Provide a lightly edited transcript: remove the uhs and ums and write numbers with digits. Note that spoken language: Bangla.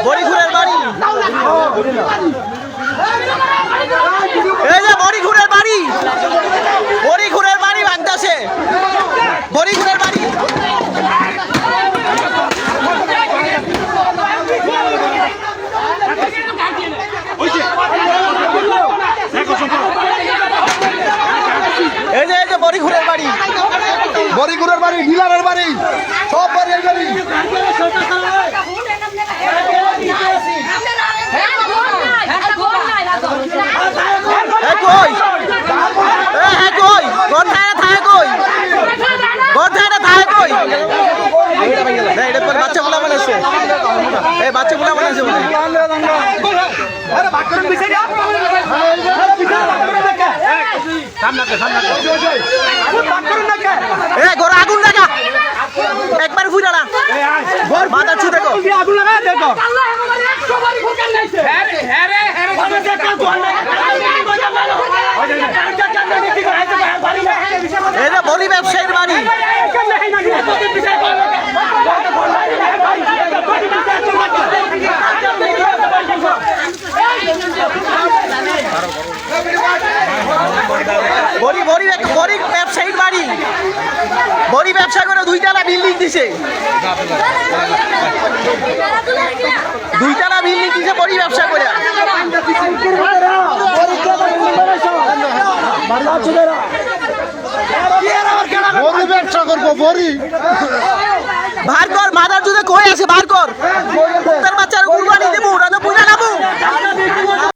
বড়িঘুরের বাড়ি, এই যে বড়িঘুরের বাড়ি, বড়িঘুরের বাড়ি ভাঙতেছে, বড়িঘুরের বাড়ি। এই যে বড়িঘুরের বাড়ি, বড়িঘুরের বাড়ি, নীলারের বাড়ি, সব বাড়ি এই বাড়ি। বাচ্চাগুলা বানাইছে, এই বাচ্চাগুলা বানাইছে বলে ঘর আগুন লাগা একবার ফুটা না মাথা ছু দেখো আগুন লাগা দেখো এটা বড়ি ব্যবসায়ীর বাড়ি। বড়ি ব্যবসায়ীর বাড়ি, বড়ি ব্যবসা করে 2 তলা বিল্ডিং দিছে, 2 তলা বিল্ডিং দিছে বড়ি ব্যবসা করে। বড়ি ব্যবসা করবো, বড়ি ভার কর, মাদার জুড়ে কই আছে বার কর, তার বাচ্চার কুরবানি